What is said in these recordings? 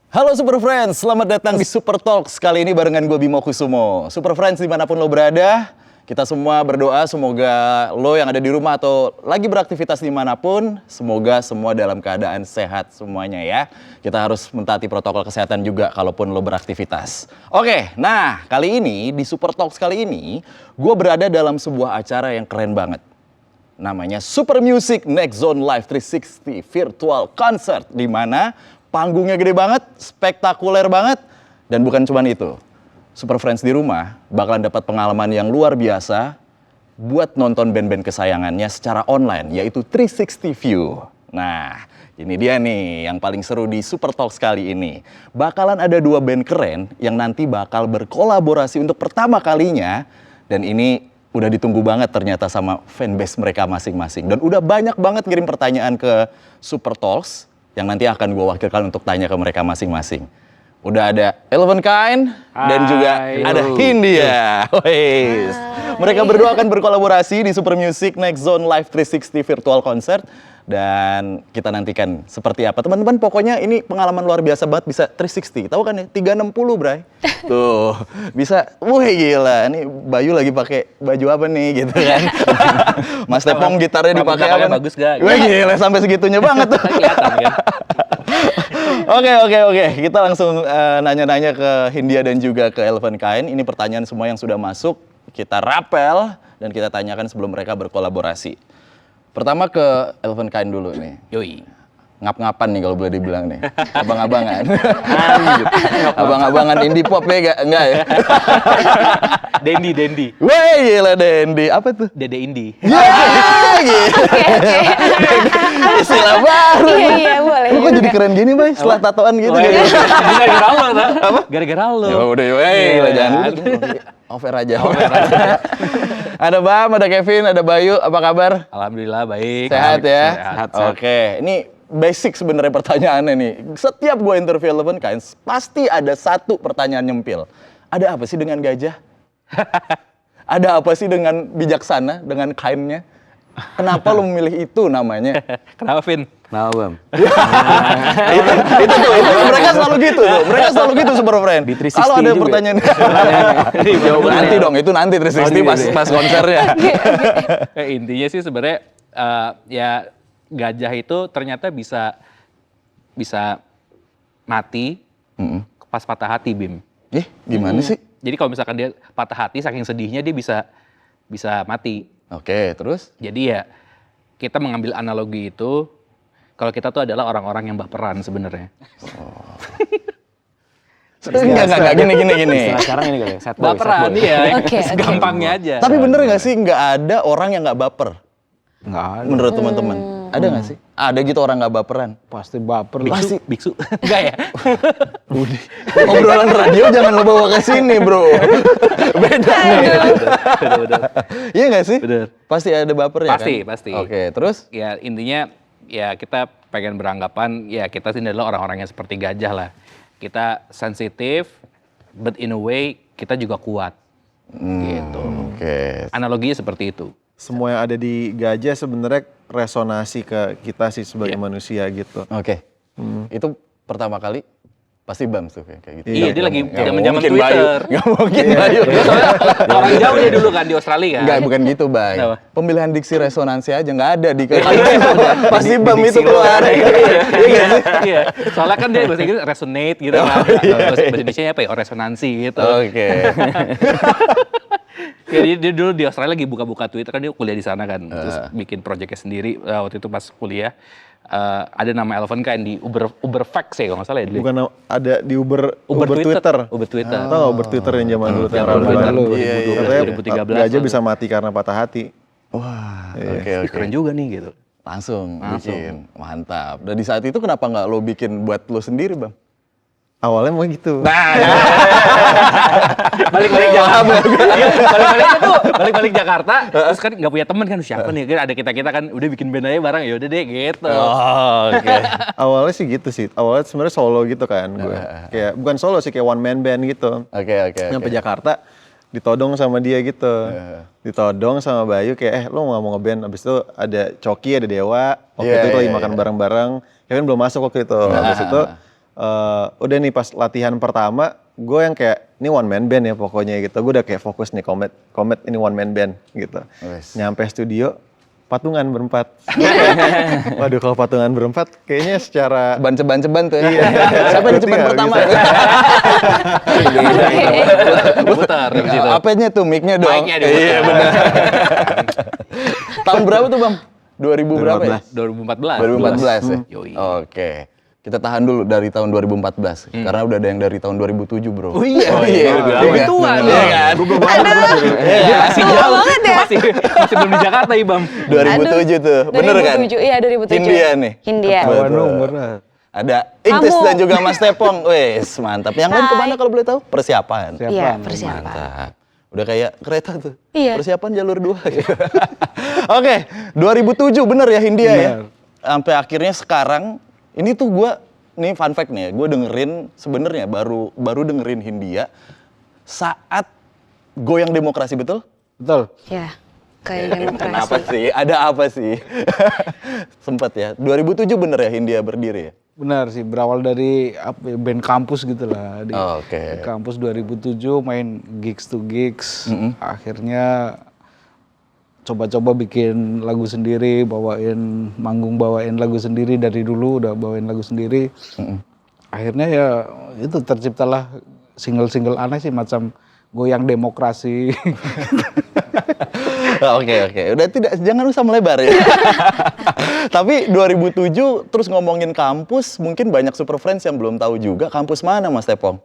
Halo Super Friends, selamat datang di Super Talks. Kali ini barengan gue Bimo Kusumo. Super Friends dimanapun lo berada, kita semua berdoa semoga lo yang ada di rumah atau lagi beraktivitas dimanapun, semoga semua dalam keadaan sehat semuanya ya. Kita harus mentaati protokol kesehatan juga kalaupun lo beraktivitas. Oke, nah kali ini di Super Talks kali ini, gue berada dalam sebuah acara yang keren banget. Namanya Super Music Next Zone Live 360 Virtual Concert, di mana panggungnya gede banget, spektakuler banget, dan bukan cuma itu. Super Friends di rumah bakalan dapat pengalaman yang luar biasa buat nonton band-band kesayangannya secara online, yaitu 360 View. Nah, ini dia nih yang paling seru di Super Talks kali ini. Bakalan ada 2 band keren yang nanti bakal berkolaborasi untuk pertama kalinya, dan ini udah ditunggu banget ternyata sama fanbase mereka masing-masing. Dan udah banyak banget ngirim pertanyaan ke Super Talks yang nanti akan gue wakilkan untuk tanya ke mereka masing-masing. Udah ada Eleven Kind dan juga ada Hindia. Mereka berdua akan berkolaborasi di Super Music Next Zone Live 360 Virtual Concert. Dan kita nantikan seperti apa. Teman-teman, pokoknya ini pengalaman luar biasa banget, bisa 360. Tahu kan ya? 360, Bray. Tuh, bisa. Wih, gila. Ini Bayu lagi pakai baju apa nih gitu kan. Mas Tepong gitarnya dipakai apa? Bagus gak? Wih, gila, sampai segitunya banget tuh. Kelihatan kan? Oke. Kita langsung nanya-nanya ke Hindia dan juga ke Eleven Kind. Ini pertanyaan semua yang sudah masuk. Kita rapel dan kita tanyakan sebelum mereka berkolaborasi. Pertama ke Eleven Kind dulu nih. Yoi. Ngap-ngapan nih kalau boleh dibilang nih. Abang-abangan. Abang-abangan indie pop ya enggak ya? Dendi. Wih, gila Dendi. Apa tuh? Dede Indi. Yeah, gitu. Istilah baru. Iya, boleh. Kok jadi keren gini, Bay? Setelah tatoan gitu. Gara-gara lo, tak? Apa? Gara-gara lo. Ya udah, gila, jangan. Over aja. Ada Bam, ada Kevin, ada Bayu. Apa kabar? Alhamdulillah baik. Sehat ya? Sehat. Oke, ini basic sebenarnya pertanyaannya nih. Setiap gue interview Eleven Kind, pasti ada satu pertanyaan nyempil. Ada apa sih dengan gajah? Ada apa sih dengan bijaksana, dengan kind-nya? Kenapa lo memilih itu namanya? Kenapa, Vin? Kenapa, Bam? itu mereka selalu gitu tuh. Mereka selalu gitu Super Friend. Di 360 Kalau ada juga. pertanyaan. Nanti dong, itu nanti 360 pas konsernya. Intinya sih sebenarnya ya gajah itu ternyata bisa mati pas patah hati, Bim. Gimana sih? Jadi kalau misalkan dia patah hati saking sedihnya dia bisa mati. Oke, terus? Jadi ya kita mengambil analogi itu kalau kita tuh adalah orang-orang yang baperan sebenarnya. Enggak, gini. Sekarang ini kali ya, sad boy. Baperan ya, Oke. gampangnya aja. Tapi bener nggak sih nggak ada orang yang nggak baper? Nggak ada. Menurut teman-teman, ada nggak sih? Ada gitu orang nggak baperan? Pasti baper lah. Pasti. Biksu. Enggak ya? Obrolan radio jangan lo bawa ke sini, bro. Beda nih. Bener. Iya nggak sih? Bener. Pasti ada bapernya kan? Pasti. Oke, terus? Ya intinya ya kita pengen beranggapan ya kita sih adalah orang-orang yang seperti gajah lah. Kita sensitif, but in a way kita juga kuat. Gitu. Oke. Analoginya seperti itu. Semua yang ada di gajah sebenarnya resonasi ke kita sih sebagai manusia gitu. Oke. Itu pertama kali pasti Bam tuh kayak gitu. Iya, dia lagi Nggak zaman-zaman mungkin Twitter. Nggak mungkin Bayu. Dia soalnya orang jauh dia dulu kan di Australia kan. Enggak, bukan gitu, Bay. Kenapa? Pemilihan diksi resonansi aja nggak ada di pasti Bam itu keluar. Iya. Soalnya kan dia bahasa Inggris resonate gitu kan. Bahasa Indonesia apa ya? Oh, resonansi gitu. Oke. Ya, dia dulu di Australia lagi buka-buka Twitter kan dia kuliah di sana kan. Terus bikin proyeknya sendiri waktu itu pas kuliah. Ada nama Eleven Kind di Uber Facts ya kalau nggak salah ya dulu. Bukan ada di Uber Twitter. Tahu nggak Uber Twitter yang zaman dulu Yang rame Twitter banget? 2012, Katanya gajah bisa mati karena patah hati. Wah, Ih, oke. keren juga nih gitu. Langsung bikin. Mantap. Dan di saat itu kenapa nggak lo bikin buat lo sendiri, Bang? Awalnya mau gitu. Balik-balik Jakarta. Balik-baliknya tuh balik-balik Jakarta. Terus kan nggak punya teman kan siapa nih? Kan ada kita kan udah bikin band aja bareng ya udah deh gitu. Oh, oke. Awalnya sih gitu sih. Awalnya sebenarnya solo gitu kan gue. Kayak bukan solo sih, kayak one man band gitu. Oke. Nyampe Jakarta ditodong sama dia gitu. Ditodong sama Bayu kayak lo nggak mau ngeband. Abis itu ada Coki, ada Dewa. Waktu itu lagi makan bareng-bareng. Ya kan belum masuk waktu itu. Abis itu udah nih pas latihan pertama, gue yang kayak ini one man band ya pokoknya gitu. Gue udah kayak fokus nih komet ini one man band gitu. Wes. Nyampe studio, patungan berempat. Waduh kalau patungan berempat kayaknya secara Ceban-ceban tuh ya. Iya. Siapa yang ceban Nggak pertama? bisa. Putar di situ. Apanya tuh mic-nya dong? Mic-nya diputar. Iya benar. Tahun berapa tuh Bang? 2000 berapa ya? 2014. 2014 ya? Yoi. Oke. Kita tahan dulu dari tahun 2014. Karena udah ada yang dari tahun 2007 bro. Oh iya, lebih tua Iya loh. kan? Dia masih Tua jauh, banget ya. masih belum di Jakarta Ibam. 2007 tuh, bener kan? 2007, iya 2007. Hindia nih. Hindia. Betul. Kawan dong, berat. Ada Intis Kamu. dan juga Mas Tepong. Wes, mantap. Yang lain Hai. kemana kalau boleh tahu? Persiapan. Iya, persiapan. Mantap. Udah kayak kereta tuh. Iya. Persiapan jalur 2. Oke, 2007 bener ya Hindia ya? Bener. Sampai akhirnya sekarang, ini tuh nih fun fact nih ya, gue dengerin sebenarnya baru dengerin Hindia saat goyang demokrasi, betul? Betul. Ya, kayak demokrasi. Kenapa sih? Ada apa sih? Sempet ya. 2007 bener ya Hindia berdiri ya? Benar sih, berawal dari band kampus gitu lah. Di, Oh, oke. di kampus 2007 main gigs to gigs. Akhirnya coba-coba bikin lagu sendiri, bawain lagu sendiri dari dulu udah bawain lagu sendiri. Akhirnya ya itu terciptalah single-single aneh sih macam goyang demokrasi. Oke. Udah jangan usah melebar ya. Tapi 2007 terus ngomongin kampus, mungkin banyak super friends yang belum tahu juga kampus mana Mas Tepong.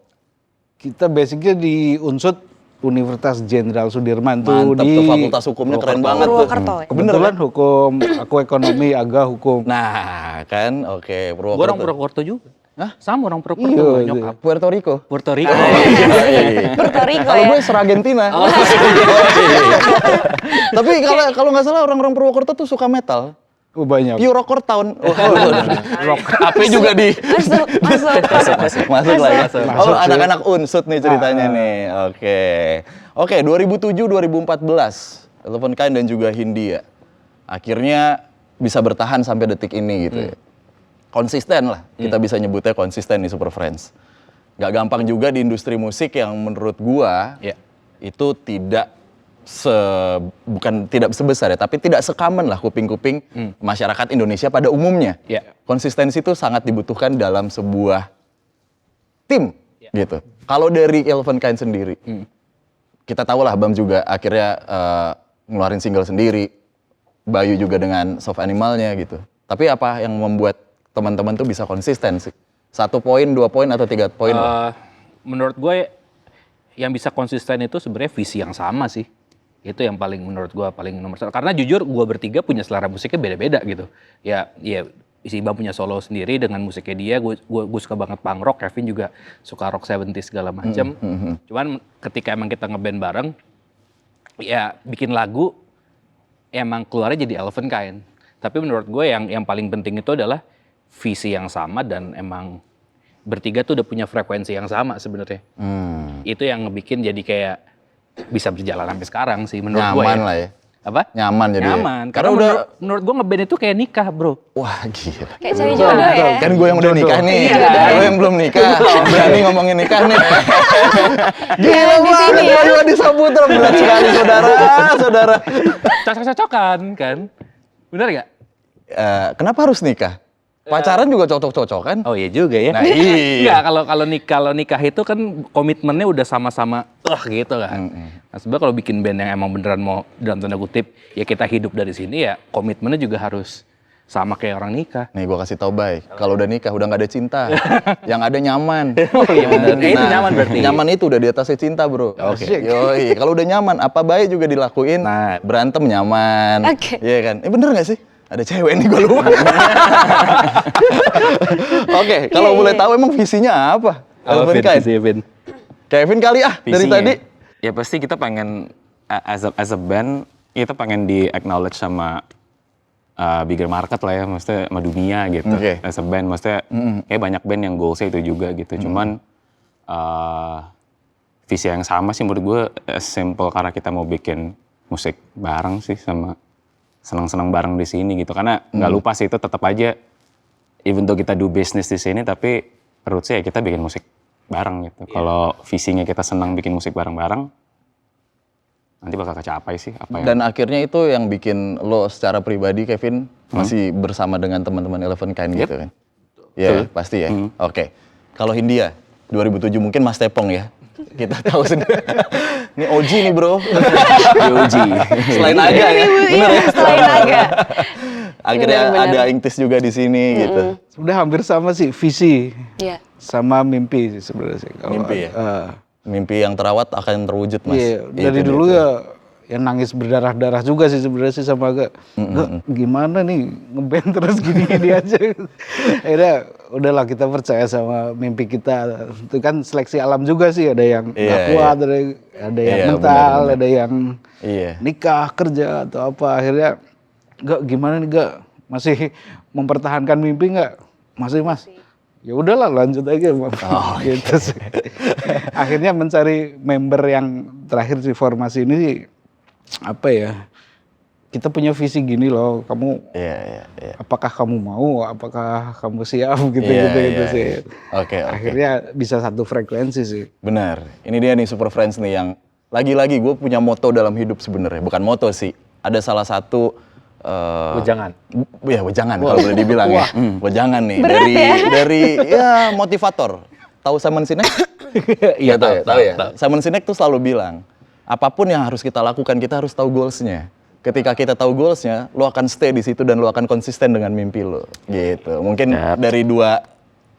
Kita basicnya di Unsud Universitas Jenderal Sudirman tuh Mantep di tuh fakultas hukumnya keren banget tuh. Purwokerto ya? Bener Kebetulan kan? hukum, aku ekonomi, agak hukum. Nah, kan oke. Gue orang Purwokerto juga. Hah? Sama orang Purwokerto, Iya, nyokap. Puerto Rico. Puerto Rico. Puerto Rico Kalau ya. gue Argentina. Tapi kalau nggak salah orang-orang Purwokerto tuh suka metal. Oh, banyak. Pure Rocker Town. Apa juga di masuk lah ya. Oh, anak-anak unsut nih ceritanya nih. Oke, 2007 2014 Elephant Kind dan juga Hindia akhirnya bisa bertahan sampai detik ini gitu ya. Konsisten lah, kita bisa nyebutnya konsisten nih Super Friends. Gak gampang juga di industri musik yang menurut gua Ya. itu bukan tidak sebesar ya, tapi tidak se-common lah kuping-kuping masyarakat Indonesia pada umumnya. Ya. Konsistensi itu sangat dibutuhkan dalam sebuah tim gitu. Kalau dari Elephant Kind sendiri, kita tahu lah Bam juga akhirnya ngeluarin single sendiri, Bayu juga dengan Soft Animalnya gitu. Tapi apa yang membuat teman-teman tuh bisa konsisten sih? 1 poin, 2 poin atau 3 poin? Menurut gue yang bisa konsisten itu sebenarnya visi yang sama sih. Itu yang paling menurut gue paling nomor satu. Karena jujur gue bertiga punya selera musiknya beda-beda gitu. Ya si Ibam punya solo sendiri dengan musiknya dia. Gue suka banget punk rock. Kevin juga suka rock 70s segala macam. Cuman ketika emang kita ngeband bareng, ya bikin lagu emang keluarnya jadi Elephant Kind. Tapi menurut gue yang paling penting itu adalah visi yang sama dan emang bertiga tuh udah punya frekuensi yang sama sebenarnya. Itu yang ngebikin jadi kayak bisa berjalan sampai sekarang sih menurut gue. Nyaman lah ya. Apa? Nyaman jadi. Nyaman. Karena Karena udah menurut gue ngeband itu kayak nikah, bro. wah gila. Kayak cari jodoh ya. Kan gue yang udah nikah nih, gue yang belum nikah. Berani ngomongin nikah nih. Gila Di sini banget ya. Bayu Adi Saputra, berat sekali saudara. Cocok-cocokan kan? Bener gak? Kenapa harus nikah? Pacaran juga cocok-cocokan. Oh iya juga ya. Nah, iya. Enggak, kalau nikah itu kan komitmennya udah sama-sama gitu kan. Nah, sebenarnya kalau bikin band yang emang beneran mau dalam tanda kutip ya kita hidup dari sini ya komitmennya juga harus sama kayak orang nikah. Nih gue kasih tau Bay, kalau udah nikah udah gak ada cinta, yang ada nyaman. Oh iya bener. Itu nyaman berarti. Nyaman itu udah di atasnya cinta bro. Oke. Yoi, kalau udah nyaman apa baik juga dilakuin. Nah. Berantem nyaman. Oke. Iya kan? Bener gak sih? Ada cewek nih gue lupa. Oke, kalau boleh tahu emang visinya apa? Elephant Kind. Kevin kali dari Visinya. tadi. Ya pasti kita pengen as a band kita pengen di acknowledge sama bigger market lah ya, maksudnya sama dunia gitu. Oke. As a band, maksudnya kayak banyak band yang goalsnya itu juga gitu. Cuman visi yang sama sih menurut gue simple karena kita mau bikin musik bareng sih sama senang-senang bareng di sini gitu. Karena nggak lupa sih itu tetap aja even though kita do business di sini tapi roots-nya ya kita bikin musik bareng gitu. Kalau visinya kita senang bikin musik bareng-bareng, nanti bakal kecapai sih apa yang... Dan akhirnya itu yang bikin lo secara pribadi, Kevin, masih bersama dengan teman-teman Eleven Kind gitu kan? Ya, pasti ya. Oke. Kalau Hindia, 2007 mungkin Mas Tepong ya. Kita tahu sendiri. Ini OG nih bro. OG. Selain Aga ya. Bener ya? Selain Aga. Akhirnya Benar-benar. ada Ingtis juga di sini gitu. Sebenarnya hampir sama sih visi Iya. sama mimpi sih sebenarnya sih. Kalau, Mimpi ya? Mimpi yang terawat akan terwujud Mas. Iya, Itu dari dia dulu tuh. ya yang nangis berdarah-darah juga sih sebenarnya sih sama Aga. Nggak, gimana nih ngeband terus gini-gini aja. Akhirnya udahlah kita percaya sama mimpi kita. Itu kan seleksi alam juga sih, ada yang nggak Iya, kuat, iya. ada yang Iya, mental, benar-benar. ada yang Iya. nikah, kerja atau apa. Akhirnya nggak gimana nih nggak masih mempertahankan mimpi nggak? Masih Mas. Ya udahlah lanjut aja gitu sih. Akhirnya mencari member yang terakhir di formasi ini sih, apa ya? Kita punya visi gini loh, kamu Iya. apakah kamu mau, apakah kamu siap gitu Iya, iya, sih. iya. Oke. Akhirnya bisa satu frekuensi sih. Benar. Ini dia nih Super Friends nih yang lagi-lagi gue punya moto dalam hidup sebenarnya. Bukan moto sih. Ada salah satu Wejangan. Ya wejangan kalau boleh dibilang ya. Wejangan nih Berat dari ya motivator. Tahu Simon Sinek? Iya tahu ya. Simon Sinek tuh selalu bilang, apapun yang harus kita lakukan kita harus tahu goalsnya. Ketika kita tahu goalsnya, lo akan stay di situ dan lo akan konsisten dengan mimpi lo. Gitu. Mungkin dari dua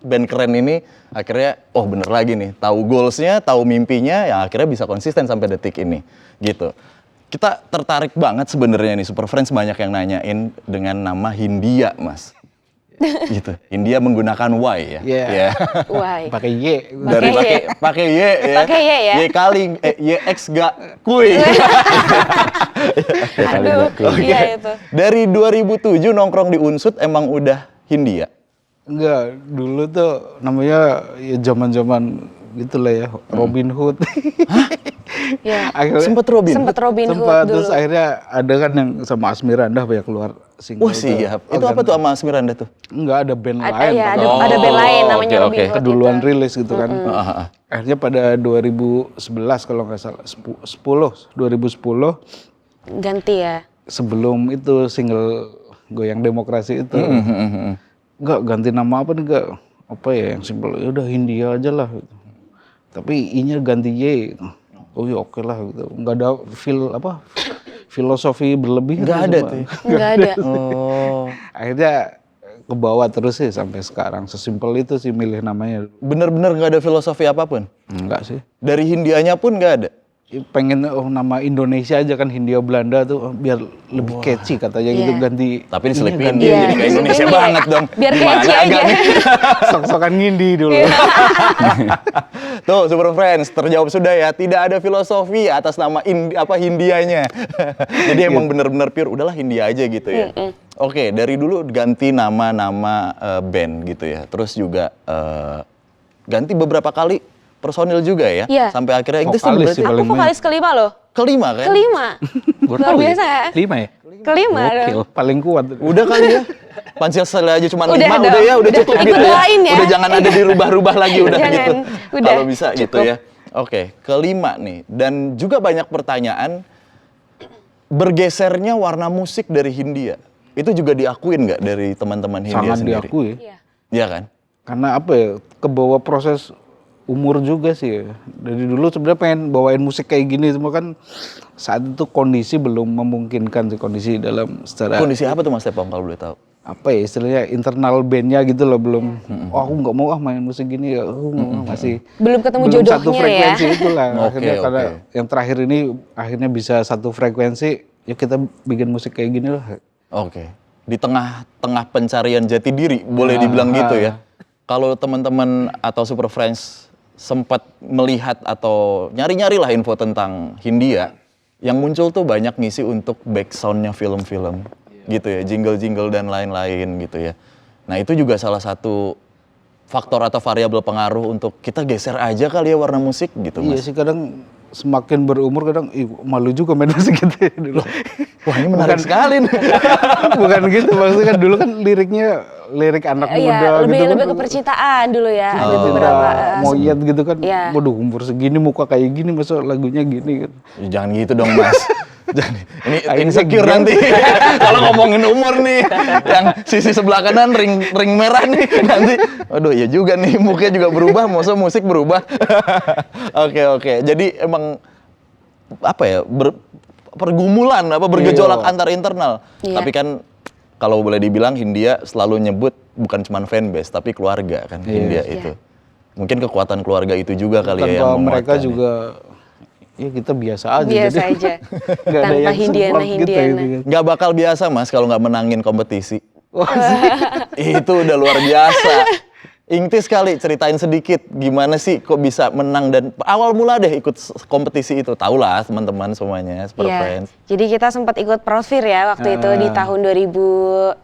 band keren ini akhirnya oh bener lagi nih, tahu goalsnya, tahu mimpinya, yang akhirnya bisa konsisten sampai detik ini. Gitu. Kita tertarik banget sebenarnya nih Super Friends, banyak yang nanyain dengan nama Hindia, Mas. Gitu. Hindia menggunakan Y ya. Iya. Ya. Why? Pakai Y. Dari pakai Y ya. Pakai Y ya. Y kali YX gak kuy. Aduh, iya itu. Dari 2007 nongkrong di Unsut emang udah Hindia. Enggak, dulu tuh namanya ya zaman-zaman gitulah ya, Robin Hood. Ya. Akhirnya Sempet Robin. Sempet Robin Hood sempat, dulu. terus akhirnya ada kan yang sama Asmirandah ya keluar single. Wah siap. Itu apa tuh sama Asmiranda tuh? Enggak, ada band Ada, lain. ya, Pak. ada band lain namanya oke, Robin oke. Hood Keduluan itu. rilis gitu kan. Akhirnya pada 2011 kalau nggak salah, 2010 Ganti ya. sebelum itu single Goyang Demokrasi itu. Enggak, ganti nama apa nih enggak? Apa ya yang simpel, ya udah Hindia aja lah gitu. Tapi I-nya ganti Y. Oh ya oke lah gitu. Enggak ada filosofi berlebih. Nggak ada tuh ya? Enggak ada. Oh. Akhirnya ke bawah terus sih sampai sekarang. Sesimpel itu sih milih namanya. Bener-bener nggak ada filosofi apapun. Enggak sih. Dari Hindianya pun nggak ada. Pengen nama Indonesia aja kan, Hindia Belanda tuh biar lebih catchy katanya gitu, Iya. ganti. Tapi diselipin ganti. dia Iya, jadi kayak Indonesia diselipin banget ya. dong. Biar Gimana catchy aja. agaknya? Sok-sokan ngindi dulu. Tuh Super Friends, terjawab sudah ya. Tidak ada filosofi atas nama Hindianya. Jadi emang bener-bener pure, udahlah Hindia aja gitu ya. Oke, dari dulu ganti nama-nama band gitu ya. Terus juga ganti beberapa kali personil juga ya. Iya. Sampai akhirnya itu Vokalis berarti sih. Aku vokalis kelima loh. kelima kan? Kelima. Luar biasa ya. 5 ya? Kelima Gokil. dong. Paling kuat. Udah kali ya. Pancasila aja cuma Udah 5, dong. udah ya, udah cukup Ikut gitu ya. doain ya. Udah jangan ada dirubah-rubah lagi udah Jangan, gitu. udah, Kalau bisa gitu cukup. ya. Oke, kelima nih. Dan juga banyak pertanyaan, bergesernya warna musik dari Hindia. Itu juga diakuin nggak dari teman-teman Hindia Sangat sendiri? diakui. Iya. Iya kan? Karena apa ya, kebawa proses umur juga sih ya. Dari dulu sebenarnya pengen bawain musik kayak gini, cuma kan saat itu kondisi belum memungkinkan sih, kondisi dalam secara Kondisi apa tuh Mas Tepong kalau boleh tahu? apa ya istilahnya internal bandnya gitu loh, belum oh aku nggak mau main musik gini ya, masih Belum ketemu satu jodohnya frekuensi ya. itulah. Oke, Akhirnya karena oke. yang terakhir ini akhirnya bisa satu frekuensi, ya kita bikin musik kayak gini lah. Oke. Di tengah-tengah pencarian jati diri, boleh dibilang gitu ya. Kalau teman-teman atau Super Friends sempat melihat atau nyari-nyari lah info tentang Hindia, yang muncul tuh banyak ngisi untuk backsoundnya film-film gitu ya, jingle-jingle dan lain-lain gitu ya. Nah itu juga salah satu faktor atau variabel pengaruh untuk kita geser aja kali ya warna musik gitu Iya Mas. sih, kadang semakin berumur kadang malu juga main musik gitu ya dulu. Wah ini menarik sekali nih. Bukan gitu, maksudnya kan dulu kan liriknya lirik anak Iya, muda lebih gitu lebih kan. ke percintaan dulu ya. Ada Cinta beberapa. monyet gitu kan. Iya. Waduh, umur segini muka kayak gini masa lagunya gini gitu. Jangan gitu dong Mas. Jangan, ini Aing insecure segan. nanti. Kalau ngomongin umur nih, yang sisi sebelah kanan ring merah nih nanti. Aduh ya juga nih, mukanya juga berubah, masa musik berubah. Oke. Jadi emang apa ya? Pergumulan bergejolak antar internal. Iya. Tapi kan kalau boleh dibilang Hindia selalu nyebut bukan cuma fanbase tapi keluarga kan Hindia itu. Mungkin kekuatan keluarga itu juga kali ya Tanpa yang mereka menguatkan. juga ya kita biasa aja. Biasa jadi aja. nggak ada Tanpa yang Hindiana. support kita itu kan. Nggak bakal biasa Mas kalau nggak menangin kompetisi. Itu udah luar biasa. Ingtis kali ceritain sedikit gimana sih kok bisa menang dan awal mula deh ikut kompetisi itu. Tahu lah teman-teman semuanya, Super Iya. Friends. Jadi kita sempat ikut Profir ya waktu itu di tahun 2018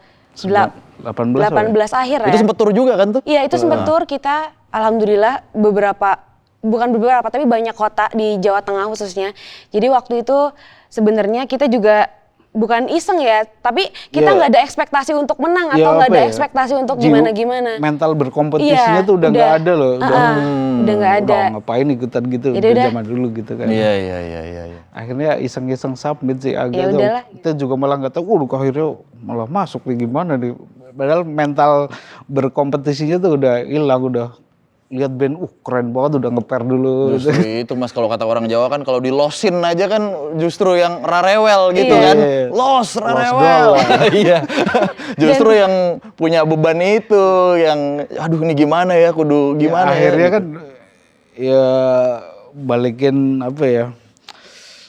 akhir ya. Itu sempet tur juga kan tuh? Iya, itu sempat tur kita alhamdulillah bukan beberapa tapi banyak kota di Jawa Tengah khususnya. Jadi waktu itu sebenarnya kita juga bukan iseng ya, tapi kita Iya. nggak ada ekspektasi untuk menang Ya, atau nggak apa ada ya, ekspektasi untuk jiwa- gimana-gimana. Mental berkompetisinya tuh udah nggak ada loh. Udah nggak ada. Udah ngapain ikutan gitu Jadi udah udah. zaman dulu gitu kan. Iya. Akhirnya iseng-iseng submit sih agak Ya tuh. udahlah. Kita juga malah nggak tahu, akhirnya malah masuk nih gimana nih. Padahal mental berkompetisinya tuh udah hilang, udah lihat band, keren banget udah ngeper dulu. Justru itu Mas kalau kata orang Jawa kan kalau di losin aja kan justru yang rarewel gitu kan. Iya. Los rarewel. Iya. Justru yang punya beban itu yang aduh ini gimana ya kudu gimana Akhirnya ya. kan ya balikin apa ya,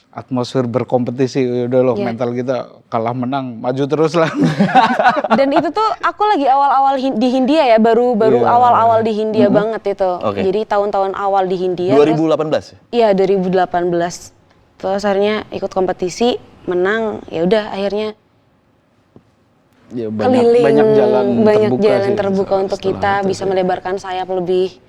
atmosfer berkompetisi. Udah loh, Iya. mental kita kalah menang maju terus lah. Dan itu tuh aku lagi awal-awal di Hindia ya, baru Iya. awal-awal di Hindia banget itu. Oke. Jadi tahun-tahun awal di Hindia. 2018 ya? Iya 2018. Terus akhirnya ikut kompetisi, menang, ya udah akhirnya Ya, keliling banyak jalan banyak terbuka jalan sih terbuka untuk setelah kita itu bisa sih. melebarkan sayap lebih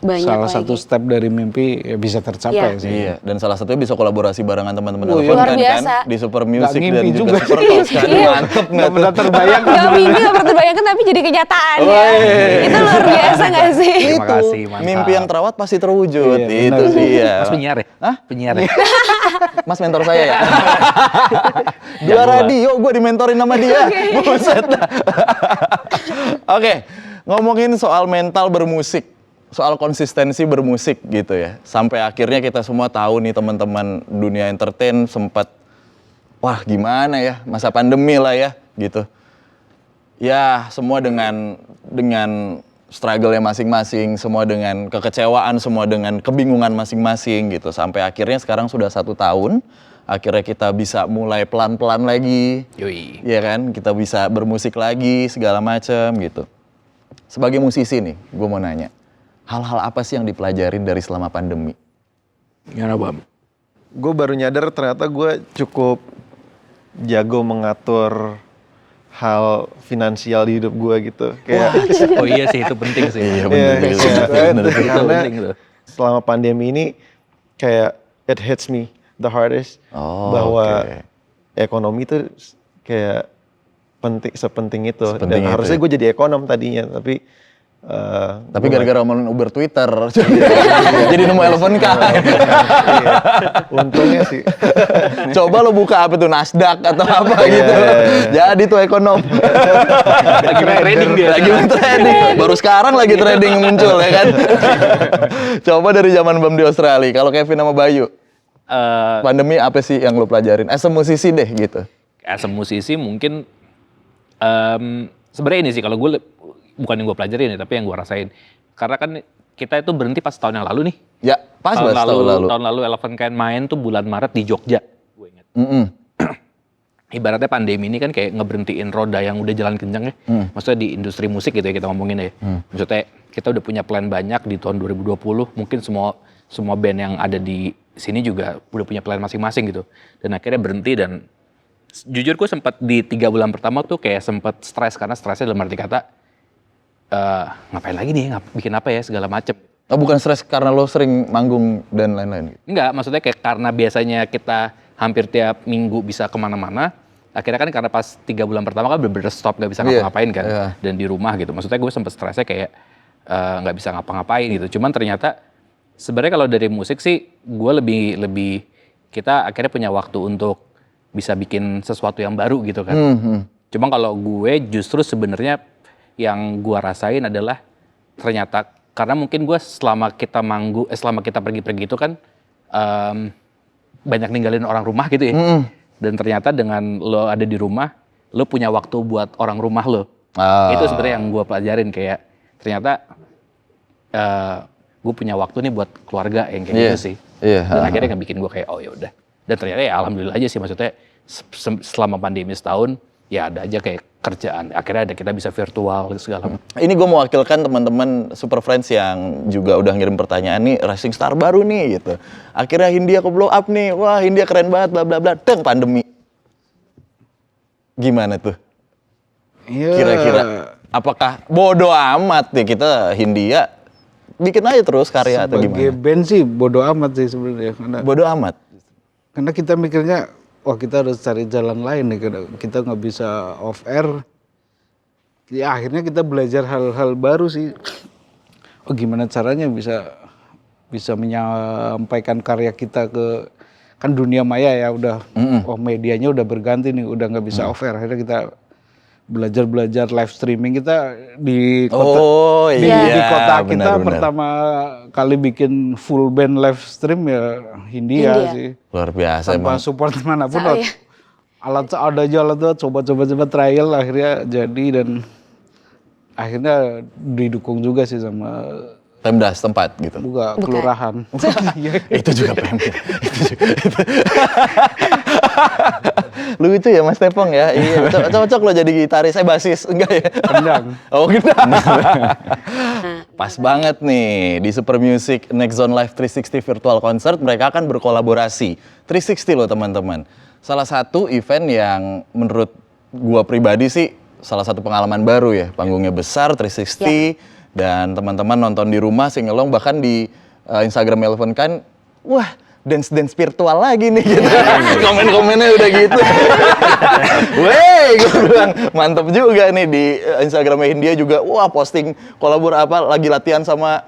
banyak Salah lagi. satu step dari mimpi ya bisa tercapai Iya. sih. Iya, dan salah satunya bisa kolaborasi barengan teman-teman Oh, iya. Elephant Luar kan, biasa. di Super Music ngimpi dan juga juga. Super Talks kan. Iya. Mantep Nggak pernah terbayang. Gak mimpi, gak pernah terbayangkan tapi jadi kenyataan ya. Itu luar biasa gak sih? Terima kasih, mantap. Mimpi yang terawat pasti terwujud. Iya, Itu benar. sih ya. Mas penyiar ya? Hah? Penyiar ya? Mas mentor saya ya. Dua radio gue dimentorin sama dia. Buset dah. Oke, ngomongin soal mental bermusik, soal konsistensi bermusik gitu ya. Sampai akhirnya kita semua tahu nih teman-teman dunia entertain sempat wah gimana ya masa pandemi lah ya gitu. Ya semua dengan struggle-nya masing-masing, semua dengan kekecewaan, semua dengan kebingungan masing-masing gitu. Sampai akhirnya sekarang sudah 1 tahun, akhirnya kita bisa mulai pelan-pelan lagi. Yoi. Iya kan, kita bisa bermusik lagi, segala macam gitu. Sebagai musisi nih, gue mau nanya, hal-hal apa sih yang dipelajarin dari selama pandemi? Gimana Bam? Gue baru nyadar ternyata gue cukup jago mengatur hal finansial di hidup gue gitu. Kayak Oh iya sih, itu penting sih. Iya Iya, bener, kayak- bener. Itu karena penting tuh. selama pandemi ini kayak it hits me the hardest Oh, bahwa oke. ekonomi tuh kayak sepenting itu. Sepenting Dan itu harusnya ya. gue jadi ekonom tadinya, tapi Tapi gara-gara ngomongin Uber Twitter, jadi nemu Elephant Car. iya, untungnya sih. Coba lo buka apa tuh, Nasdaq atau apa Iya, gitu. iya, Jadi tuh ekonom. Lagi main trading dia. Lagi main trading. Baru sekarang lagi trading muncul ya kan. Coba dari zaman Bam di Australia. Kalau Kevin sama Bayu, pandemi apa sih yang lo pelajarin? As a musisi deh gitu. As a musisi mungkin sebenarnya ini sih kalau gue bukan yang gue pelajarin ya, tapi yang gue rasain. Karena kan kita itu berhenti pas tahun yang lalu nih. Ya, pas tahun bahas lalu, tahun lalu. tahun lalu Elephant Kind main tuh bulan Maret di Jogja. Gue ingat. Ibaratnya pandemi ini kan kayak ngeberhentiin roda yang udah jalan kencang ya. Maksudnya di industri musik gitu ya kita ngomongin ya. Maksudnya kita udah punya plan banyak di tahun 2020. Mungkin semua band yang ada di sini juga udah punya plan masing-masing gitu. Dan akhirnya berhenti dan jujur gue sempat di 3 bulan pertama tuh kayak sempat stres karena stresnya dalam arti kata ngapain lagi nih, bikin apa ya segala macem. Oh, bukan stres karena lo sering manggung dan lain-lain gitu. Enggak, maksudnya kayak karena biasanya kita hampir tiap minggu bisa kemana-mana, akhirnya kan karena pas 3 bulan pertama kan bener-bener stop, nggak bisa ngapa-ngapain kan, dan di rumah gitu. Maksudnya gue sempet stresnya kayak nggak bisa ngapa-ngapain gitu. Cuman ternyata sebenarnya kalau dari musik sih gue lebih kita akhirnya punya waktu untuk bisa bikin sesuatu yang baru gitu kan. Cuma kalau gue justru sebenarnya yang gue rasain adalah ternyata karena mungkin gue selama kita pergi-pergi itu kan banyak ninggalin orang rumah gitu ya. Dan ternyata dengan lo ada di rumah, lo punya waktu buat orang rumah lo. Itu sebenarnya yang gue pelajarin kayak ternyata gue punya waktu nih buat keluarga yang kayak gitu sih. Dan akhirnya nggak bikin gue kayak oh ya udah. Dan ternyata ya alhamdulillah aja sih, maksudnya selama pandemi setahun ya ada aja kayak kerjaan. Akhirnya ada kita bisa virtual segala macam. Ini gue mewakilkan teman-teman Super Friends yang juga udah ngirim pertanyaan nih, Rising Star baru nih gitu. Akhirnya Hindia ke blow up nih, wah Hindia keren banget, bla bla bla. Deng pandemi. Gimana tuh? Kira-kira apakah bodo amat nih kita Hindia bikin aja terus karya atau Sebagai gimana? band sih bodo amat sih sebenarnya. Bodo amat. Karena kita mikirnya, wah kita harus cari jalan lain nih, kita nggak bisa off air. Ya akhirnya kita belajar hal-hal baru sih. Oh gimana caranya bisa menyampaikan karya kita ke kan dunia maya ya udah, oh medianya udah berganti nih, udah nggak bisa off air. Akhirnya kita belajar live streaming kita di kota, di kota kita benar. pertama kali bikin full band live stream ya Hindia sih. Luar biasa Tanpa emang. support manapun, Saya. alat ada aja alat tuh coba trial akhirnya jadi dan akhirnya didukung juga sih sama Pemda setempat gitu. bukan kelurahan. Itu juga Pemda. Lucu ya Mas Tepong ya. Iya, cocok lo jadi gitaris. Basis enggak ya? Kendang. Oh, gendang. Pas banget nih di Super Music Next Zone Live 360 Virtual Concert mereka akan berkolaborasi. 360 loh teman-teman. Salah satu event yang menurut gua pribadi sih salah satu pengalaman baru ya. Panggungnya besar 360 dan teman-teman nonton di rumah singelong bahkan di Instagram Eleven kan wah dance virtual lagi nih gitu. Komen-komennya udah gitu. Weh, gue bilang mantep juga nih di Instagramnya Hindia juga. Wah posting kolabor apa lagi latihan sama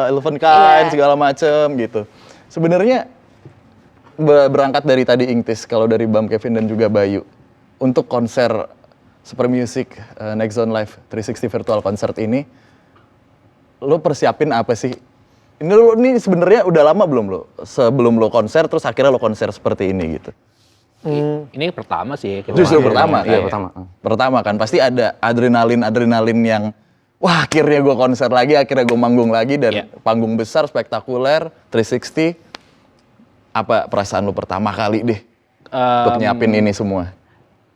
Eleven Kind segala macem gitu. Sebenarnya berangkat dari tadi Ingtis, kalau dari Bam Kevin dan juga Bayu untuk konser Super Music Next Zone Live 360 Virtual Concert ini, lo persiapin apa sih? Ini sebenarnya udah lama belum lo? Sebelum lo konser, terus akhirnya lo konser seperti ini gitu? Ini pertama sih. Justru pertama kan? Iya, pertama. Pertama kan, pasti ada adrenalin yang, wah akhirnya gue konser lagi, akhirnya gue manggung lagi, dan panggung besar, spektakuler, 360. Apa perasaan lo pertama kali deh untuk nyiapin ini semua?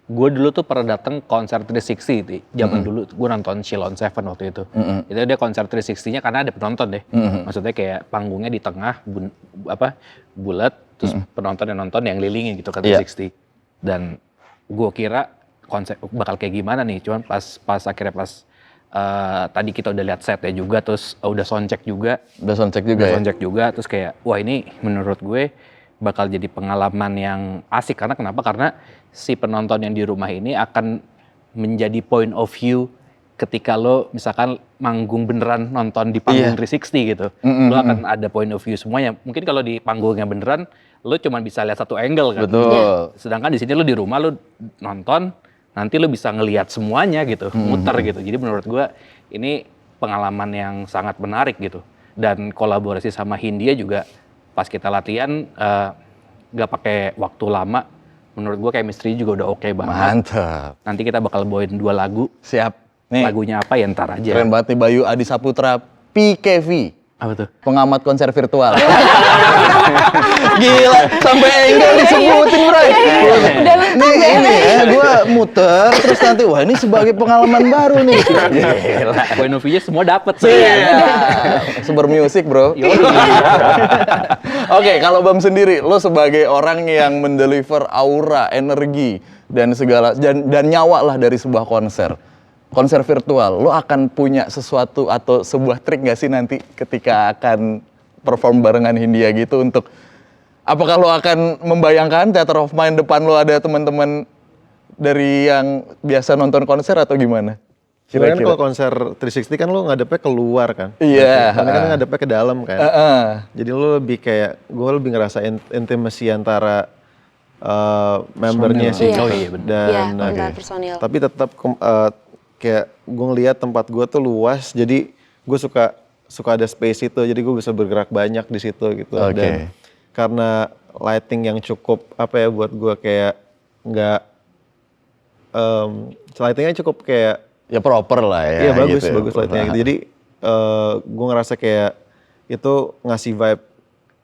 Gue dulu tuh pernah dateng konser 360 di zaman dulu gue nonton Shilon Seven waktu itu. Itu dia konser 360-nya karena ada penonton deh. Maksudnya kayak panggungnya di tengah bulat, terus penonton yang nonton yang lilingin gitu kan 360. Dan gue kira konser bakal kayak gimana nih. Cuman pas akhirnya tadi kita udah lihat setnya juga, terus udah soundcheck juga. Udah soundcheck juga ya? Soundcheck juga, terus kayak wah ini menurut gue bakal jadi pengalaman yang asik. Karena kenapa? Karena si penonton yang di rumah ini akan menjadi point of view ketika lo misalkan manggung beneran nonton di panggung 360 gitu. Lo akan ada point of view semuanya. Mungkin kalau di panggungnya beneran, lo cuma bisa lihat satu angle kan. Betul. Sedangkan di sini lo di rumah lo nonton, nanti lo bisa ngelihat semuanya gitu, muter gitu. Jadi menurut gue ini pengalaman yang sangat menarik gitu. Dan kolaborasi sama Hindia juga pas kita latihan gak pakai waktu lama. Menurut gue chemistry juga udah oke banget. Mantap. Nanti kita bakal bawain 2 lagu. Siap. Nih, Lagunya apa ya ntar aja. keren banget nih Bayu Adi Saputra, PKV. Apa tuh? Pengamat konser virtual. Gila, sampai enggak disebutin, Bray. Ini ya, gue muter, terus nanti, wah ini sebagai pengalaman baru nih. Gila. Point of view-nya semua dapet. Super Music, bro. Oke, kalau Bam sendiri, lo sebagai orang yang mendeliver aura, energi, dan segala, dan nyawa lah dari sebuah konser virtual, lo akan punya sesuatu atau sebuah trik nggak sih nanti ketika akan perform barengan Hindia gitu apakah lo akan membayangkan Theater of Mind depan lo ada teman-teman dari yang biasa nonton konser atau gimana? Kira-kira kan kalau konser 360 kan lo ngadepnya keluar kan? Iya. Karena kan ngadepnya ke dalam kan? Jadi lo lebih kayak, gue lebih ngerasain intimasi antara membernya sih. Iya. Oh iya, bener. Dan, Iya, antar personil. tapi tetap kayak gue ngeliat tempat gue tuh luas, jadi gue suka ada space itu, jadi gue bisa bergerak banyak di situ gitu. Oke. Dan karena lighting yang cukup apa ya buat gue kayak nggak lightingnya cukup kayak Ya proper lah ya. iya bagus gitu ya. bagus lightingnya gitu. Jadi gue ngerasa kayak itu ngasih vibe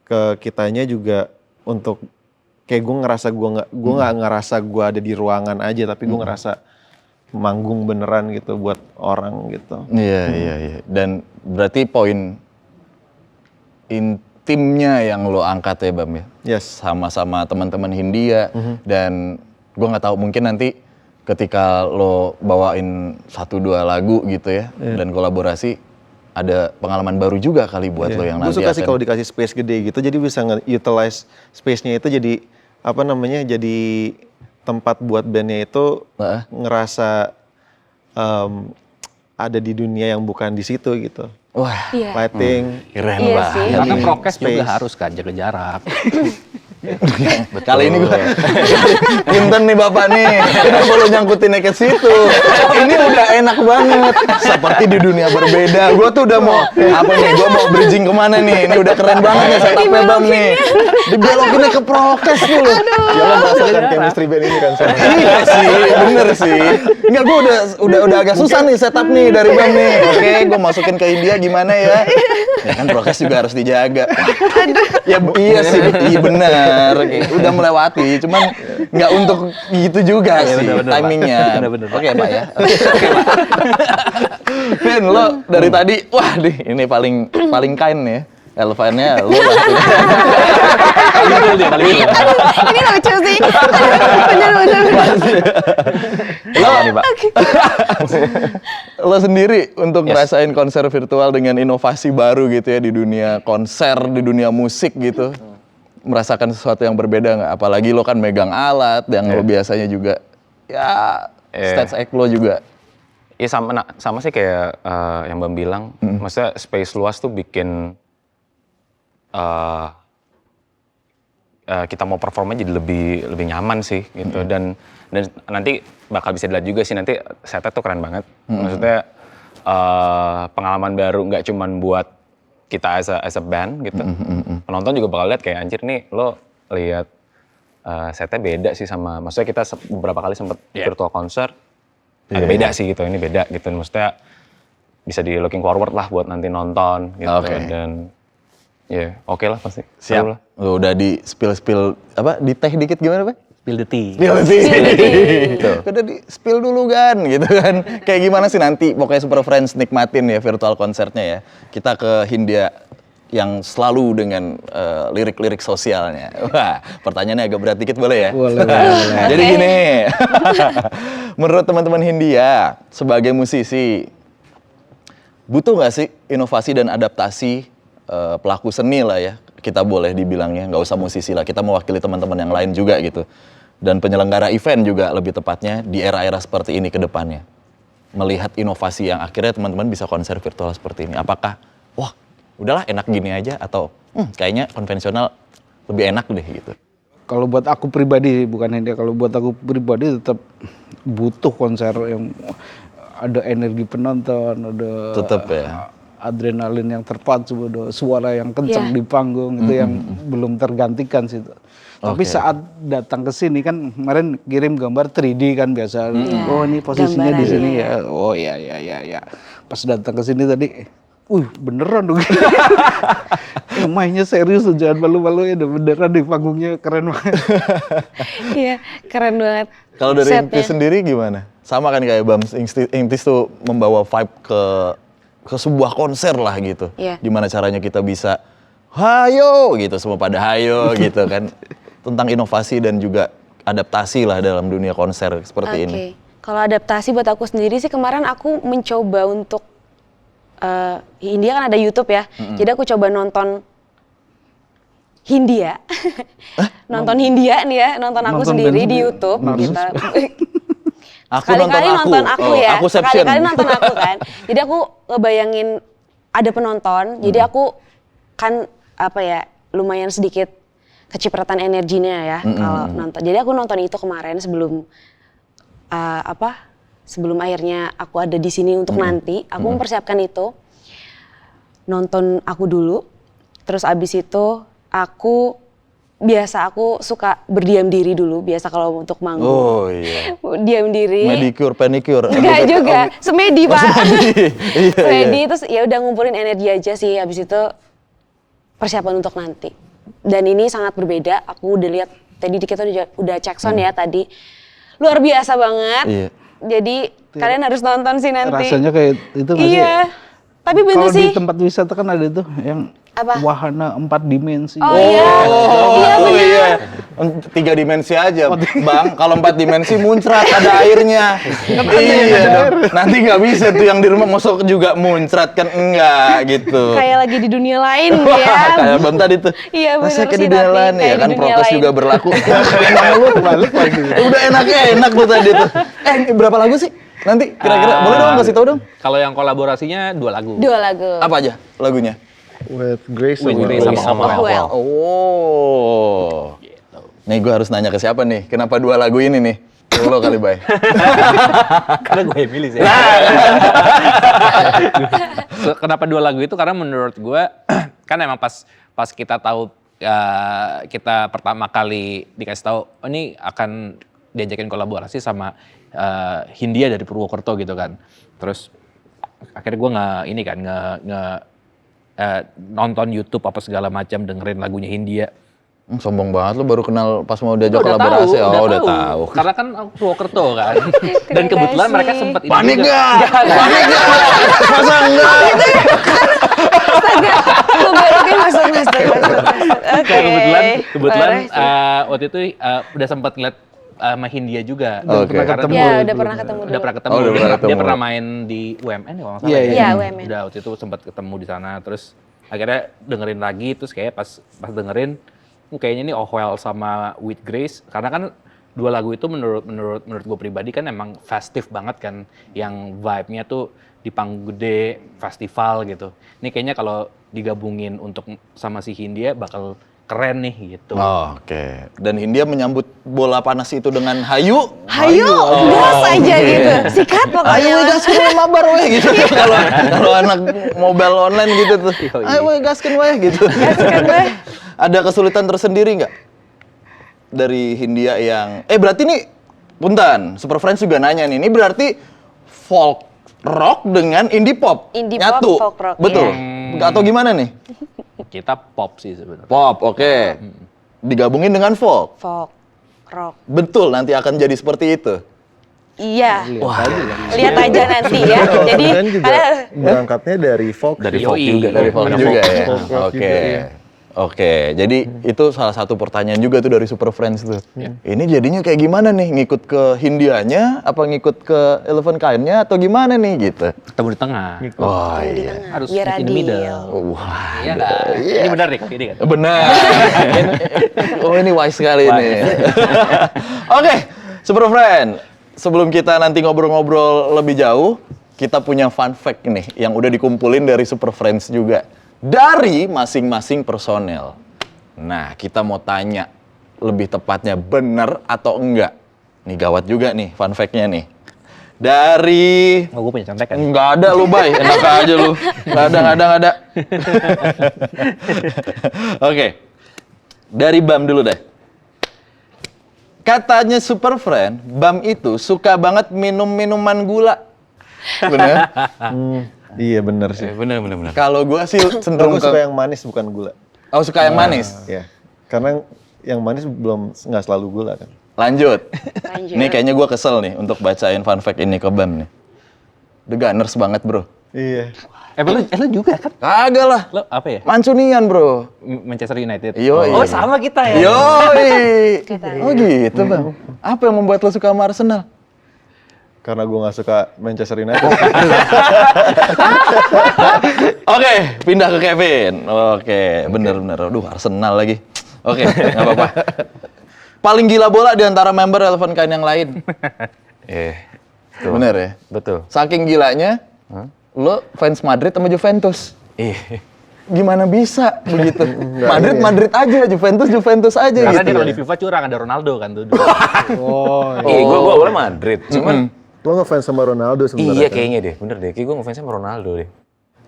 ke kitanya juga untuk kayak gue nggak ngerasa gue ada di ruangan aja, tapi gue ngerasa manggung beneran gitu buat orang gitu. Iya. Dan berarti poin intimnya yang lo angkat ya Bam ya? Yes. Sama-sama teman-teman Hindia. Dan gue nggak tahu mungkin nanti ketika lo bawain 1-2 lagu gitu ya, dan kolaborasi, ada pengalaman baru juga kali buat lo yang Gue nanti suka sih akan- kalau dikasih space gede gitu, jadi bisa nge-utilize space-nya itu jadi apa namanya, jadi tempat buat bandnya itu Heeh. ngerasa ada di dunia yang bukan di situ gitu. Wah, Iya. Lighting, keren Iya banget. sih. Karena nih. prokes juga Space. harus kan, jaga jarak. Kali ini gue punten nih bapak nih, kenapa lo nyangkutinnya ke situ? Ini udah enak banget, seperti di dunia berbeda. Gue tuh udah mau apa nih? Gue mau bridging kemana nih? Ini udah keren banget nih setupnya Bam nih. Dibelokinnya ke prokes dulu. ya lo merasakan chemistry band ini kan sama. Iya sih, bener sih. Enggak, gue udah agak susah nih setup nih dari Bam nih. Oke, gue masukin ke India gimana ya? Ya kan prokes juga harus dijaga. Ya iya sih, iya benar. Udah melewati, cuman nggak untuk gitu juga Iya, sih bener-bener, Pak. timingnya. Bener-bener, Pak. Oke Pak ya. Oke, Pak. Vin, lo dari tadi, wah nih ini paling kind ya. Elvannya lo lah. Betul dia kali ini. Ini lucu sih. Bener-bener. Lo, lo sendiri untuk ngerasain konser virtual dengan inovasi baru gitu ya di dunia konser, di dunia musik gitu, merasakan sesuatu yang berbeda nggak? Apalagi lo kan megang alat yang lo biasanya juga ya stage act lo juga. Iya sama sih kayak yang Bang bilang, maksudnya space luas tuh bikin kita mau performnya jadi lebih nyaman sih gitu. Dan nanti bakal bisa dilihat juga sih nanti setnya tuh keren banget. Maksudnya pengalaman baru nggak cuman buat kita as a band gitu. Penonton juga bakal lihat kayak anjir nih lo lihat setnya beda sih sama, maksudnya kita beberapa kali sempet virtual concert. Ada beda sih gitu, ini beda gitu. Maksudnya bisa di looking forward lah buat nanti nonton gitu. Oke. Dan ya oke lah pasti. Seru Siap. lah. Lo udah di spill apa? Di teh dikit gimana Pak? Spill the tea. Udah di spill dulu kan gitu kan. Kayak gimana sih nanti pokoknya Super Friends nikmatin ya virtual konsernya ya. Kita ke Hindia yang selalu dengan lirik-lirik sosialnya. Wah, pertanyaannya agak berat dikit boleh ya? Boleh. Jadi gini, menurut teman-teman Hindia sebagai musisi, butuh nggak sih inovasi dan adaptasi pelaku seni lah ya? Kita boleh dibilangnya, nggak usah musisi lah, kita mewakili teman-teman yang lain juga gitu. Dan penyelenggara event juga lebih tepatnya di era-era seperti ini ke depannya. Melihat inovasi yang akhirnya teman-teman bisa konser virtual seperti ini. Apakah, wah udahlah enak gini aja, atau kayaknya konvensional lebih enak deh gitu. Kalau buat aku pribadi, bukan Hindia, kalau buat aku pribadi tetap butuh konser yang ada energi penonton, ada Tetep ya. adrenalin yang terpacu, ada suara yang kencang di panggung, itu yang belum tergantikan sih. Tapi saat datang ke sini kan kemarin kirim gambar 3D kan biasa. Oh ini posisinya di sini ya. Oh ya. Pas datang ke sini tadi, beneran dong. Mainnya serius tuh, jangan malu-malu ya, beneran di panggungnya keren banget. Iya, keren banget. Kalau dari setnya. Intis sendiri gimana? Sama kan kayak Bams, Intis tuh membawa vibe ke sebuah konser lah gitu. Iya. Gimana caranya kita bisa hayo gitu, semua pada hayo gitu kan. Tentang inovasi dan juga adaptasi lah dalam dunia konser seperti ini. Kalau adaptasi buat aku sendiri sih kemarin aku mencoba untuk Hindia kan ada YouTube ya. Jadi aku coba nonton Hindia. Nonton Hindia nih ya, nonton aku Nonton sendiri band di sendiri. YouTube. Kita Aku sekali-kali nonton aku Oh, ya. Akuception. Sekali-kali nonton aku kan. Jadi aku ngebayangin ada penonton. Jadi aku kan apa ya lumayan sedikit kecipratan energinya ya kalau nonton. Jadi aku nonton itu kemarin sebelum sebelum akhirnya aku ada di sini untuk nanti. Aku mempersiapkan itu. Nonton aku dulu. Terus abis itu aku suka berdiam diri dulu biasa kalau untuk manggung. Oh iya. Diam diri. Medicure, pedicure. Enggak juga, semedi Pak. Iya, Semedi terus ya udah ngumpulin energi aja sih habis itu persiapan untuk nanti. Dan ini sangat berbeda, aku udah lihat tadi kita udah cek sound ya tadi. Luar biasa banget. Iya. Jadi kalian harus nonton sih nanti. Rasanya kayak itu nggak sih? Iya. Tapi bener Kalau sih. di tempat wisata kan ada tuh yang Apa? wahana 4 dimensi. Oh iya. Iya Oh bener. iya. 3 dimensi aja, Bang. Kalau 4 dimensi muncrat ada airnya. Iya dong. Nanti nggak bisa tuh yang di rumah masuk juga muncrat kan enggak gitu. Kayak lagi di dunia lain Wah, ya. kayak Bang tadi tuh. Iya, bener Rasanya kayak sih, di dunia tapi lain ya kayak kan di dunia prokes lain. juga berlaku. Enak lu balik lagi. Udah enaknya enak tuh tadi tuh. Berapa lagu sih? Nanti kira-kira boleh dong kasih tahu dong. Kalau yang kolaborasinya 2 lagu. 2 lagu. Apa aja lagunya? With Grace With sama Grace sama Oh, well. Oh. Nih gue harus nanya ke siapa nih? Kenapa 2 lagu ini nih? Lo kali, Bay. Karena gue yang milih sih. Kenapa 2 lagu itu? Karena menurut gue kan emang pas kita tahu kita pertama kali dikasih tahu oh ini akan diajakin kolaborasi sama Hindia dari Purwokerto gitu kan. Terus akhirnya gue nonton YouTube apa segala macam dengerin lagunya Hindia. Sombong banget lo baru kenal pas mau diajak kolaborasi. Udah tahu. Karena kan aku Purwokerto kan. Dan kebetulan kasih. mereka sempat ini Panik juga. nggak? Panik nggak? Masa enggak? Oke, masuk. Oke. Kebetulan Parah sih. waktu itu udah sempat ngeliat sama Hindia juga. Oke. Karena Ya, udah pernah ketemu dulu. udah pernah ketemu. Oh, udah pernah Dia ketemu. pernah main di UMN ya kalau nggak salah. Iya, ya. iya. UMN. Udah waktu itu sempat ketemu di sana terus akhirnya dengerin lagi terus kayak pas dengerin kayaknya ini Oh Well sama With Grace karena kan 2 lagu itu menurut gue pribadi kan emang festif banget kan yang vibe-nya tuh di panggung gede, festival gitu. Ini kayaknya kalau digabungin untuk sama si Hindia bakal keren nih gitu. Oh, oke. Dan Hindia menyambut bola panas itu dengan hayu. Hayu, gas aja gitu. Sikat pokoknya. Ayo gaskin we mabar we gitu. Kalau anak mobile online gitu tuh. Ayo we gaskin we gitu. Gaskin we. Ada kesulitan tersendiri nggak dari Hindia yang berarti nih punten, Super Friends juga nanya nih. Ini berarti folk rock dengan indie pop. Indie nyatu. pop, folk rock, Betul. iya. Atau gimana nih? Kita pop sih sebenarnya. Pop, oke. Digabungin dengan folk. Folk, rock. Betul, nanti akan jadi seperti itu. Iya. Wah, Lihat aja nanti ya. Jadi kan juga kalian berangkatnya dari folk. Dari sih. folk juga. dari folk Ada juga ya. folk rock Oke. juga, iya. Oke, jadi itu salah satu pertanyaan juga tuh dari Super Friends tuh. Ini jadinya kayak gimana nih? Ngikut ke Hindianya, apa ngikut ke Elephant Kind-nya, atau gimana nih gitu? Ketemu di tengah. Oh di iya. tengah. Harus Biar in the middle. adil. Wah, Iya nggak? Ini benar nih, ini kan. benar. Oh ini wise sekali nih. Oke, Super Friend. Sebelum kita nanti ngobrol-ngobrol lebih jauh, kita punya fun fact nih yang udah dikumpulin dari Super Friends juga. Dari masing-masing personel. Nah, kita mau tanya lebih tepatnya benar atau enggak. Nih gawat juga nih fun fact-nya nih. Dari Oh, gue punya contekan. Nggak ada lu, Bay. Enak aja lu. Nggak ada. Oke. Dari Bam dulu deh. Katanya Super Friend, Bam itu suka banget minum minuman gula. Bener? Iya bener sih. Bener. Kalau gua sih Kalau cenderung gue ke... suka yang manis bukan gula. Oh, suka yang manis? Iya. Karena yang manis nggak selalu gula kan. Lanjut. Lanjut. Nih kayaknya gua kesel nih untuk bacain fun fact ini ke Bam nih. The Gunners banget, bro. Iya. Lu juga kan? Kagak lah. Lo apa ya? Mancunian, bro. Manchester United. Yoi. Oh, sama kita ya. Yoi. Oh gitu, Bang. Apa yang membuat lo suka sama Arsenal? Karena gue nggak suka Manchester United. Oke, pindah ke Kevin. Oke, bener. Aduh, Arsenal lagi. Oke, nggak apa-apa. Paling gila bola di antara member Elephant Kind yang lain. Bener ya? Betul. Saking gilanya, lo fans Madrid sama Juventus. Iya. Gimana bisa begitu? Madrid aja, Juventus aja Karena gitu. dia kalau ya? di FIFA curang, ada Ronaldo kan tuh. Oh, Iya, gue boleh Madrid. Cuman Lo ngefans sama Ronaldo sebenarnya. iya kan? kayaknya deh, bener deh. Kayak gue ngefans sama Ronaldo deh.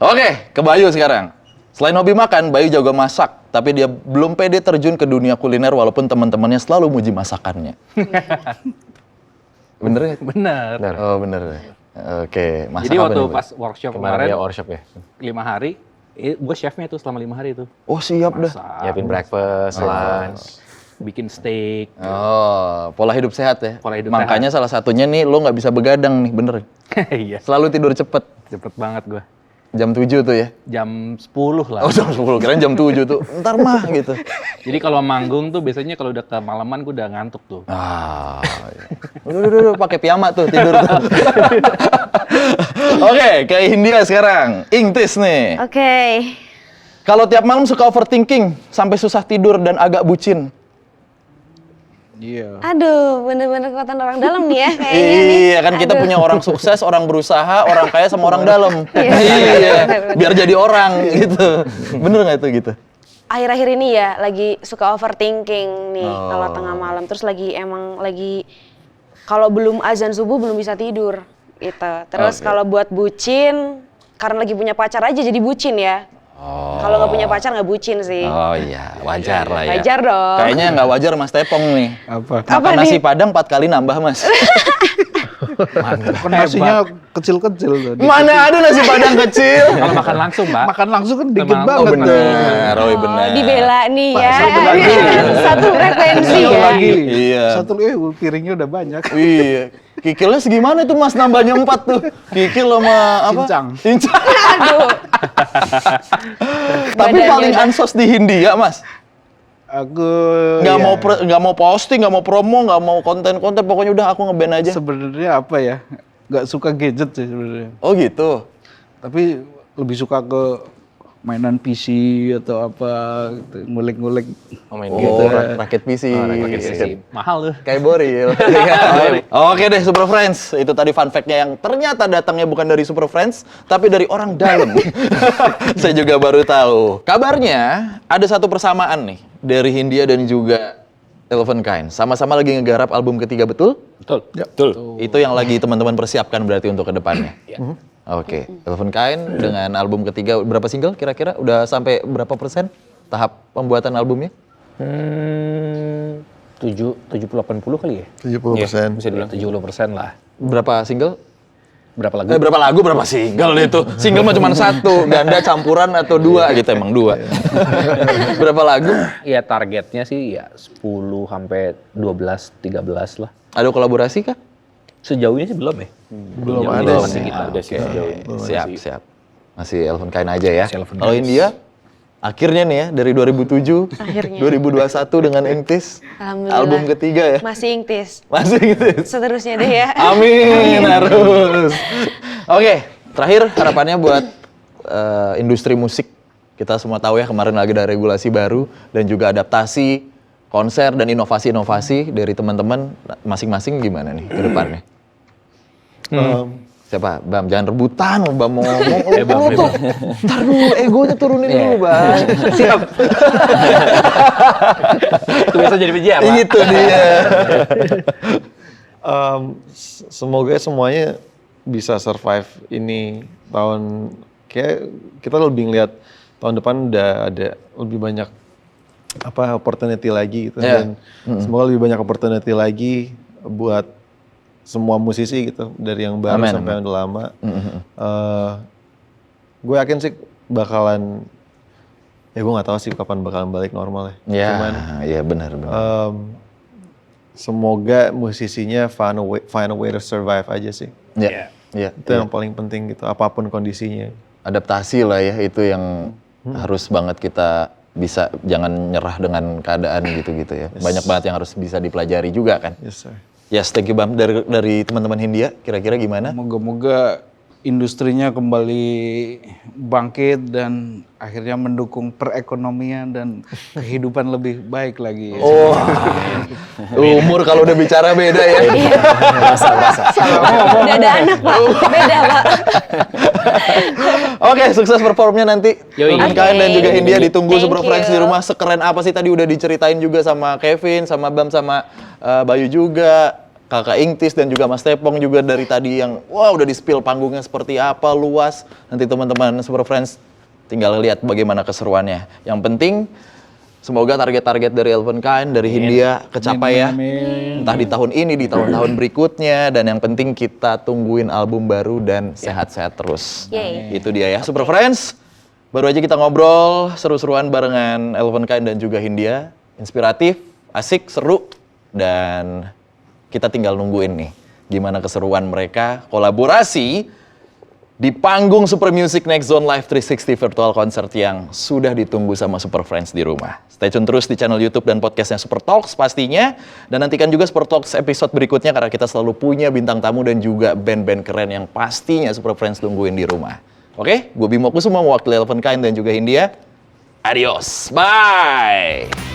Oke, ke Bayu sekarang. Selain hobi makan, Bayu jago masak. Tapi dia belum pede terjun ke dunia kuliner walaupun teman-temannya selalu muji masakannya. Bener ya? Bener. Bener. Oh bener. Oke, masak Jadi apa waktu nih, Bayu? pas workshop Kemarin kemarin, dia workshop ya. 5 hari, gue chefnya tuh selama 5 hari tuh. Oh siap dah. Masak, Nyiapin breakfast, lunch. bikin steak. Oh, pola hidup sehat ya? Pola hidup Makanya salah satunya nih, lo nggak bisa begadang nih, bener. Iya, Selalu tidur cepet. cepet banget gue. Jam 7 tuh ya? Jam 10 lah. Oh jam 10, kirain jam 7 tuh. Ntar mah gitu. Jadi kalau manggung tuh biasanya kalau udah kemalaman gue udah ngantuk tuh. Ah, iya. Udah, pakai piyama tuh tidur tuh. Oke, ke India sekarang. Ingtis nih. Oke. Kalau tiap malam suka overthinking, sampai susah tidur dan agak bucin. iya. Aduh, bener-bener kekuatan orang dalam nih ya kayaknya nih. Iya, kan kita punya orang sukses, orang berusaha, orang kaya sama orang dalam. Iya, Iya, bener. biar jadi orang gitu. Bener nggak itu gitu? Akhir-akhir ini ya lagi suka overthinking nih Oh. kalau tengah malam. Terus lagi kalau belum azan subuh belum bisa tidur gitu. Terus Oke. kalau buat bucin, karena lagi punya pacar aja jadi bucin ya. Oh. Kalau nggak punya pacar nggak bucin sih. Oh iya, wajar lah ya. Wajar dong. Kayaknya nggak wajar Mas Tepong nih. Apa? Makan nasi Padang 4 kali nambah Mas. Kan nasinya kecil-kecil tadi. Mana ada nasi Padang kecil? Kalau makan langsung, Mbak. Makan langsung kan dikit Memang- banget. Oh bener, oh bener. Dibela nih ya. satu lagi. Satu frekuensi Satu ya. lagi. Iya. Satu piringnya udah banyak. Iya. Kikilnya segimana tuh Mas nambahnya 4 tuh? Kikil sama apa? Cincang. Cincang. Aduh. Tapi Badannya paling udah- ansos di Hindia Mas. Aku Nggak mau posting, nggak mau promo, nggak mau konten-konten. Pokoknya udah aku nge-ban aja. sebenarnya apa ya? Nggak suka gadget sih sebenarnya. Oh gitu. Tapi lebih suka ke mainan PC atau apa gitu, ngulik-ngulik. Oh main Oh, gitu. rakit PC. rakit PC. Mahal tuh. Kayak Boril. Oke deh Super Friends, itu tadi fun fact-nya yang ternyata datangnya bukan dari Super Friends, tapi dari orang dalam. Saya juga baru tahu. Kabarnya ada satu persamaan nih dari Hindia dan juga Eleven Kind. Sama-sama lagi ngegarap album ketiga, betul? Betul. Betul. Itu yang lagi teman-teman persiapkan berarti untuk kedepannya. Oke, Eleven Kind dengan album ketiga berapa single kira-kira? Udah sampai berapa persen tahap pembuatan albumnya? 70-80 kali ya? 70%. Bisa dibilang. 70% lah. Berapa single? Berapa lagu? Berapa lagu, berapa single itu? Single mah cuma satu, ganda campuran atau 2 gitu, emang 2. Berapa lagu? Ya targetnya sih ya 10 sampai 12, 13 lah. Ada kolaborasi kah? Sejauh ini sih belum ya. Belum Sejauh ada ini sih. masih kita. Ada sih sejauh ini. Siap. Masih Eleven Kind aja ya. Masih Eleven Kalau Kind. India, akhirnya nih ya, dari 2007, Akhirnya. 2021 dengan Ingtis, Alhamdulillah. album ketiga ya. Masih ingtis. Masih Ingtis. Seterusnya deh ya. Amin, harus. Oke, terakhir harapannya buat industri musik. Kita semua tahu ya kemarin lagi ada regulasi baru dan juga adaptasi konser dan inovasi-inovasi dari teman-teman masing-masing gimana nih ke depannya? Siapa? Bam, jangan rebutan, Bam mau ngomong. Lu tuh, ntar dulu, egonya turunin dulu, Bang. Siap. Itu biasa jadi PJ apa? Itu dia. Semoga semuanya bisa survive ini tahun, kayak kita lebih ngeliat tahun depan udah ada lebih banyak apa opportunity lagi gitu Yeah. dan semoga lebih banyak opportunity lagi buat semua musisi gitu dari yang baru Amin, sampai amin. yang udah lama. Gue yakin sih bakalan, ya gue nggak tahu sih kapan bakalan balik normal ya. Ya, Cuman ya benar. semoga musisinya find a way to survive aja sih. Ya, ya. Itu yang paling penting gitu, apapun kondisinya. Adaptasi lah ya, itu yang harus banget kita bisa, jangan nyerah dengan keadaan gitu-gitu ya. Banyak banget yang harus bisa dipelajari juga kan. Yes sir. Yes, thank you Bam. Dari teman-teman Hindia, kira-kira gimana? Moga-moga industrinya kembali bangkit dan akhirnya mendukung perekonomian dan kehidupan lebih baik lagi. Oh, umur kalau udah bicara beda ya. Udah ada anak Pak, beda Pak. Oke, sukses performnya nanti. Yoi. Kain dan juga Hindia ditunggu Thank Super Friends you. di rumah. Sekeren apa sih tadi udah diceritain juga sama Kevin, sama Bam, sama Bayu juga. Kakak Ingtis dan juga Mas Tepong juga dari tadi yang wah udah di-spill panggungnya seperti apa, luas. Nanti teman-teman Super Friends tinggal lihat bagaimana keseruannya. Yang penting semoga target-target dari Elven Kind, dari Hindia kecapai ya. Entah di tahun ini, di tahun-tahun berikutnya. Dan yang penting kita tungguin album baru dan sehat-sehat terus. Yeay. Itu dia ya Super Friends. Baru aja kita ngobrol seru-seruan barengan Elven Kind dan juga Hindia. Inspiratif, asik, seru. Dan kita tinggal nungguin nih gimana keseruan mereka kolaborasi di panggung Super Music Next Zone Live 360 Virtual Concert yang sudah ditunggu sama Super Friends di rumah. Stay tune terus di channel YouTube dan podcastnya Super Talks pastinya. Dan nantikan juga Super Talks episode berikutnya karena kita selalu punya bintang tamu dan juga band-band keren yang pastinya Super Friends tungguin di rumah. Oke, gue Bimo Kusuma mewakili Elven Kind dan juga Hindia. Adios, bye!